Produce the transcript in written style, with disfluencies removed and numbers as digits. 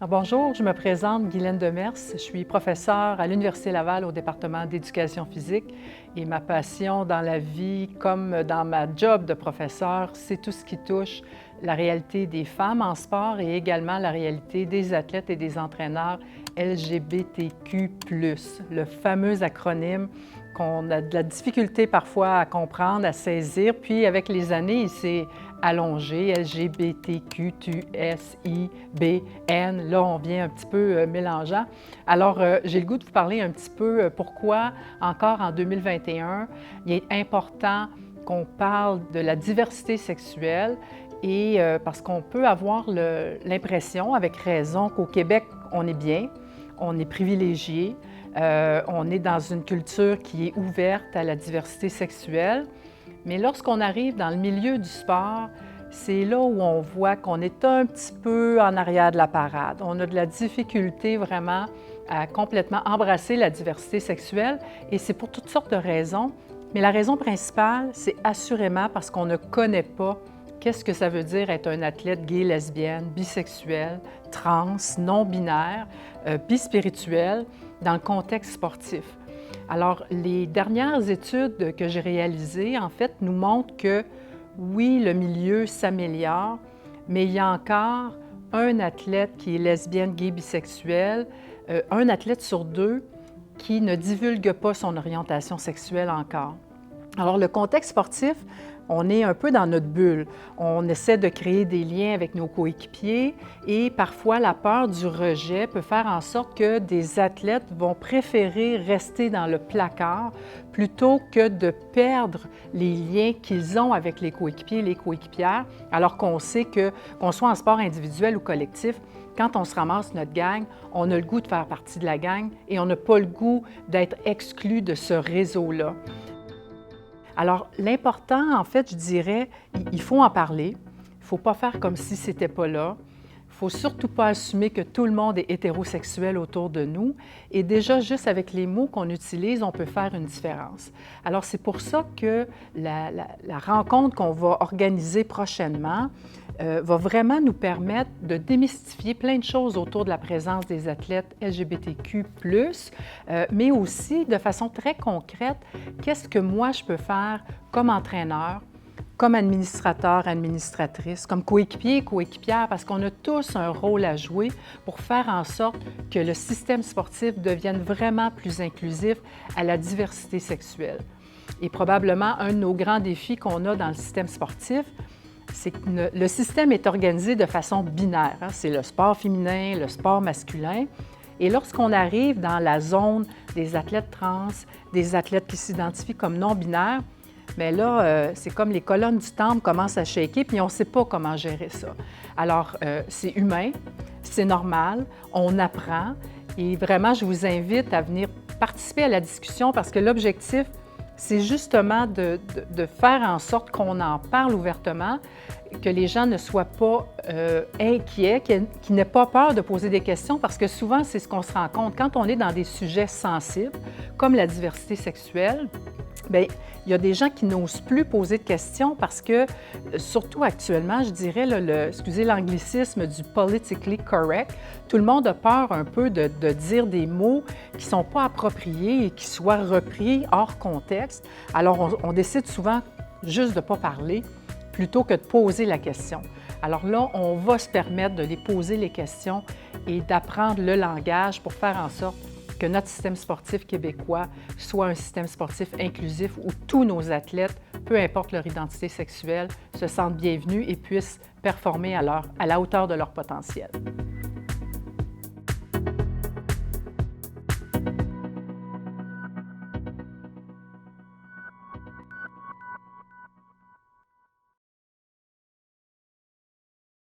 Bonjour, je me présente Guylaine Demers. Je suis professeure à l'Université Laval au département d'éducation physique et ma passion dans la vie, comme dans ma job de professeur, c'est tout ce qui touche la réalité des femmes en sport et également la réalité des athlètes et des entraîneurs LGBTQ+, le fameux acronyme qu'on a de la difficulté parfois à comprendre, à saisir, puis avec les années, il s'est allongé, LGBTQ2SIBN. Là, on vient un petit peu mélangeant. Alors, j'ai le goût de vous parler un petit peu pourquoi, encore en 2021, il est important qu'on parle de la diversité sexuelle et parce qu'on peut avoir l'impression, avec raison, qu'au Québec, on est bien, on est privilégié, on est dans une culture qui est ouverte à la diversité sexuelle. Mais lorsqu'on arrive dans le milieu du sport, c'est là où on voit qu'on est un petit peu en arrière de la parade. On a de la difficulté vraiment à complètement embrasser la diversité sexuelle et c'est pour toutes sortes de raisons. Mais la raison principale, c'est assurément parce qu'on ne connaît pas qu'est-ce que ça veut dire être un athlète gay, lesbienne, bisexuel, trans, non-binaire, bispirituel dans le contexte sportif. Alors, les dernières études que j'ai réalisées, en fait, nous montrent que oui, le milieu s'améliore, mais il y a encore un athlète qui est lesbienne, gay, bisexuel, un athlète sur deux qui ne divulgue pas son orientation sexuelle encore. Alors, le contexte sportif, on est un peu dans notre bulle. On essaie de créer des liens avec nos coéquipiers et parfois la peur du rejet peut faire en sorte que des athlètes vont préférer rester dans le placard plutôt que de perdre les liens qu'ils ont avec les coéquipiers et les coéquipières, alors qu'on sait que, qu'on soit en sport individuel ou collectif, quand on se ramasse notre gang, on a le goût de faire partie de la gang et on n'a pas le goût d'être exclu de ce réseau-là. Alors, l'important, en fait, je dirais, il faut en parler. Il ne faut pas faire comme si ce n'était pas là. Il ne faut surtout pas assumer que tout le monde est hétérosexuel autour de nous. Et déjà, juste avec les mots qu'on utilise, on peut faire une différence. Alors, c'est pour ça que la rencontre qu'on va organiser prochainement va vraiment nous permettre de démystifier plein de choses autour de la présence des athlètes LGBTQ+, mais aussi de façon très concrète, qu'est-ce que moi je peux faire comme entraîneur, comme administrateur, administratrice, comme coéquipier, coéquipière, parce qu'on a tous un rôle à jouer pour faire en sorte que le système sportif devienne vraiment plus inclusif à la diversité sexuelle. Et probablement un de nos grands défis qu'on a dans le système sportif, c'est que le système est organisé de façon binaire. C'est le sport féminin, le sport masculin. Et lorsqu'on arrive dans la zone des athlètes trans, des athlètes qui s'identifient comme non-binaires, bien là, c'est comme les colonnes du temple commencent à shaker, puis on ne sait pas comment gérer ça. Alors, c'est humain, c'est normal, on apprend. Et vraiment, je vous invite à venir participer à la discussion parce que l'objectif, c'est justement de faire en sorte qu'on en parle ouvertement, que les gens ne soient pas inquiets, qu'ils n'aient pas peur de poser des questions, parce que souvent, c'est ce qu'on se rend compte. Quand on est dans des sujets sensibles, comme la diversité sexuelle, bien, il y a des gens qui n'osent plus poser de questions parce que, surtout actuellement, je dirais, excusez l'anglicisme du « politically correct », tout le monde a peur un peu de dire des mots qui ne sont pas appropriés et qui soient repris hors contexte. Alors, on décide souvent juste de ne pas parler plutôt que de poser la question. Alors là, on va se permettre de les poser les questions et d'apprendre le langage pour faire en sorte que notre système sportif québécois soit un système sportif inclusif où tous nos athlètes, peu importe leur identité sexuelle, se sentent bienvenus et puissent performer à la hauteur de leur potentiel.